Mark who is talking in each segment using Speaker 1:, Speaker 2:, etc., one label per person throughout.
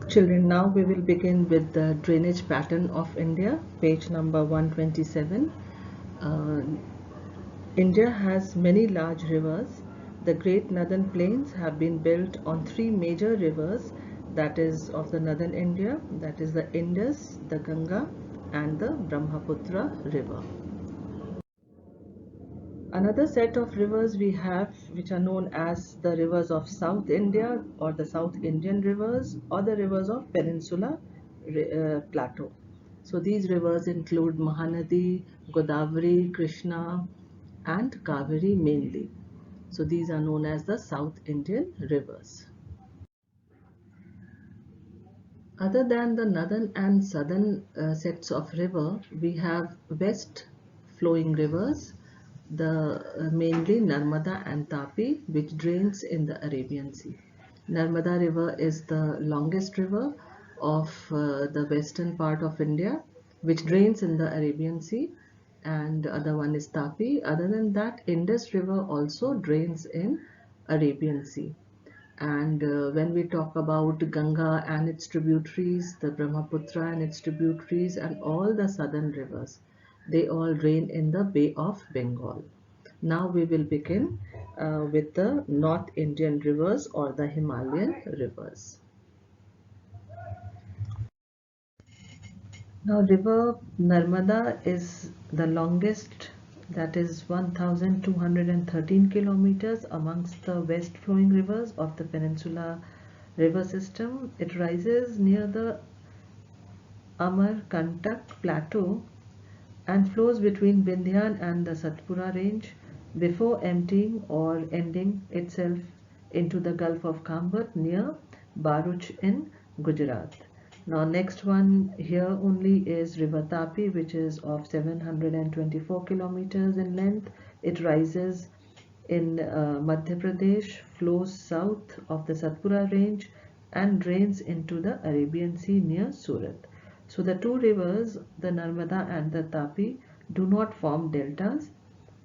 Speaker 1: Children, now we will begin with the drainage pattern of India, page number 127. Uh, India has many large rivers. The Great Northern Plains have been built on three major rivers, that is of the northern India, that is the Indus, the Ganga and the Brahmaputra river. Another set of rivers we have, which are known as the rivers of South India or the South Indian rivers or the rivers of Peninsula Plateau. So these rivers include Mahanadi, Godavari, Krishna and Kaveri mainly. So these are known as the South Indian rivers. Other than the northern and southern sets of river, we have west flowing rivers, the mainly Narmada and Tapi, which drains in the Arabian Sea. Narmada river is the longest river of the western part of India, which drains in the Arabian Sea, and the other one is Tapi. Other than that, Indus river also drains in Arabian Sea. And when we talk about Ganga and its tributaries, the Brahmaputra and its tributaries, and all the southern rivers, they all drain in the Bay of Bengal. Now we will begin with the North Indian rivers or the Himalayan rivers. Now, river Narmada is the longest, that is 1213 kilometers amongst the west flowing rivers of the Peninsula river system. It rises near the Amarkantak plateau and flows between Vindhyan and the Satpura range before emptying or ending itself into the Gulf of Khambhat near Bharuch in Gujarat. Now next one here only is River Tapi, which is of 724 kilometers in length. It rises in Madhya Pradesh, flows south of the Satpura range and drains into the Arabian Sea near Surat. So the two rivers, the Narmada and the Tapi, do not form deltas.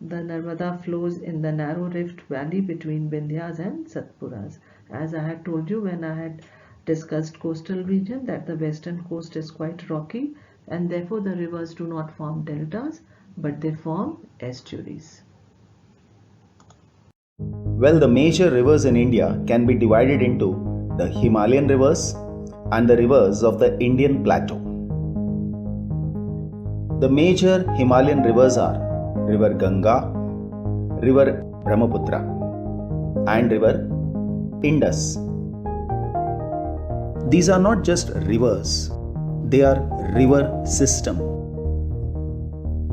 Speaker 1: The Narmada flows in the narrow rift valley between Vindhyas and Satpuras. As I had told you when I had discussed coastal region, that the western coast is quite rocky and therefore the rivers do not form deltas but they form estuaries.
Speaker 2: Well, the major rivers in India can be divided into the Himalayan rivers and the rivers of the Indian plateau. The major Himalayan rivers are River Ganga, River Brahmaputra, and River Indus. These are not just rivers, they are river system.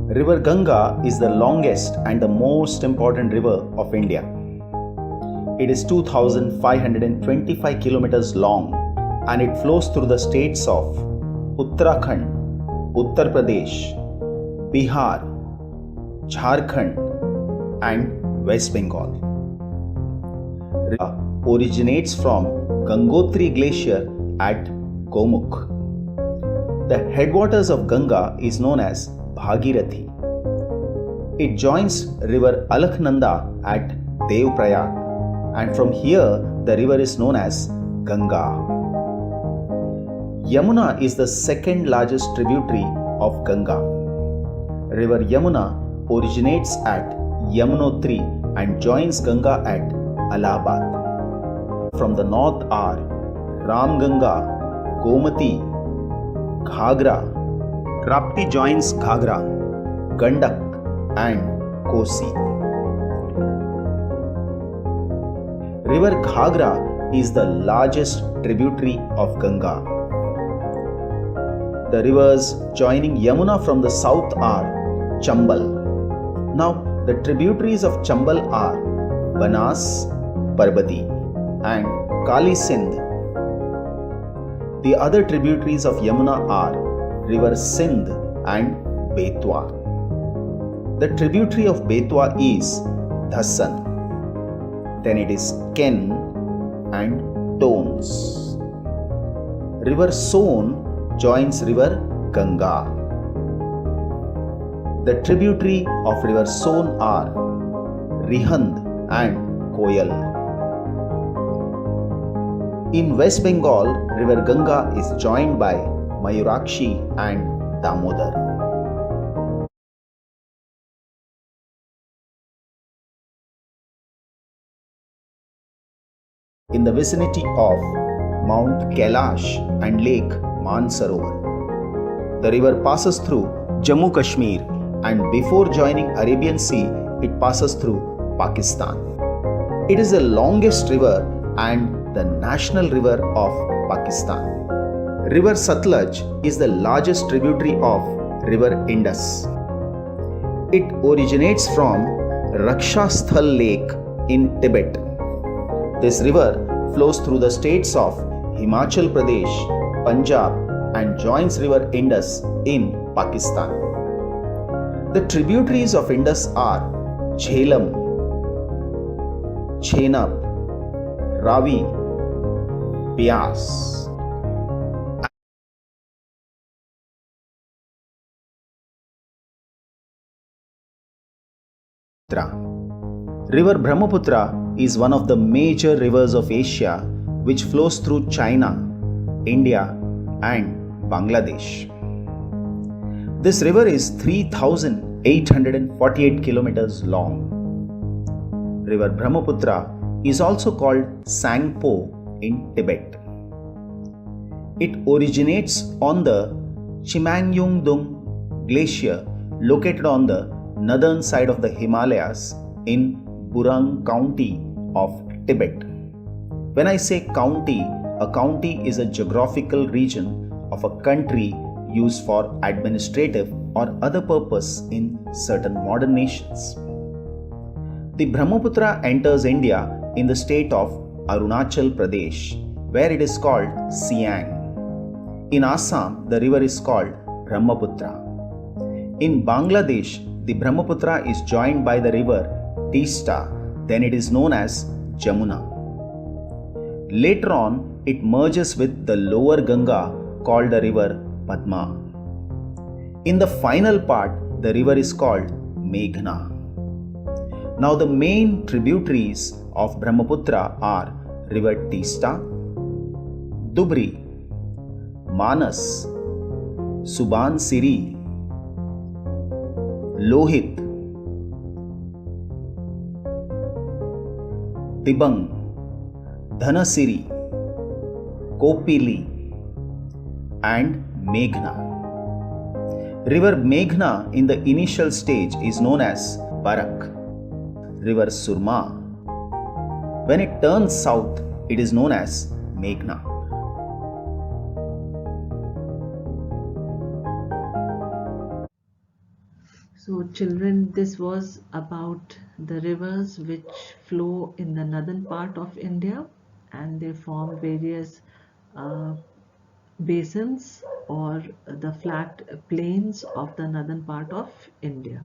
Speaker 2: River Ganga is the longest and the most important river of India. It is 2525 kilometers long and it flows through the states of Uttarakhand, Uttar Pradesh, Bihar, Jharkhand and West Bengal. River originates from Gangotri Glacier at Gomukh. The headwaters of Ganga is known as Bhagirathi. It joins river Alaknanda at Devprayag and from here the river is known as Ganga. Yamuna is the second largest tributary of Ganga. River Yamuna originates at Yamunotri and joins Ganga at Allahabad. From the north are Ramganga, Gomati, Ghagra, Rapti joins Ghagra, Gandak and Kosi. River Ghagra is the largest tributary of Ganga. The rivers joining Yamuna from the south are Chambal. Now, the tributaries of Chambal are Banas, Parbati and Kali Sindh. The other tributaries of Yamuna are River Sindh and Betwa. The tributary of Betwa is Dhassan. Then it is Ken and Tons. River Son joins River Ganga. The tributary of River Son are Rihand and Koyal. In West Bengal, River Ganga is joined by Mayurakshi and Damodar. In the vicinity of Mount Kailash and Lake Mansarovar. The river passes through Jammu Kashmir, and before joining Arabian Sea, it passes through Pakistan. It is the longest river and the national river of Pakistan. River Satluj is the largest tributary of River Indus. It originates from Rakshasthal Lake in Tibet. This river flows through the states of Himachal Pradesh, Punjab, and joins River Indus in Pakistan. The tributaries of Indus are Jhelum, Chenab, Ravi, Beas. River Brahmaputra is one of the major rivers of Asia which flows through China, India, and Bangladesh. This river is 3,848 kilometers long. River Brahmaputra is also called Sangpo in Tibet. It originates on the Chimangyongdung Glacier located on the northern side of the Himalayas in Burang County of Tibet. When I say county, a county is a geographical region of a country used for administrative or other purpose in certain modern nations. The Brahmaputra enters India in the state of Arunachal Pradesh, where it is called Siang. In Assam, the river is called Brahmaputra. In Bangladesh, the Brahmaputra is joined by the river Teesta, then it is known as Jamuna. Later on, it merges with the lower Ganga called the river Padma. In the final part, the river is called Meghna. Now the main tributaries of Brahmaputra are river Teesta, Dubri, Manas, Subansiri, Lohit, Tibang, Dhanasiri, Kopili, and Meghna. River Meghna in the initial stage is known as Barak. River Surma. When it turns south, it is known as Meghna.
Speaker 1: So children, this was about the rivers which flow in the northern part of India, and they form various basins or the flat plains of the northern part of India.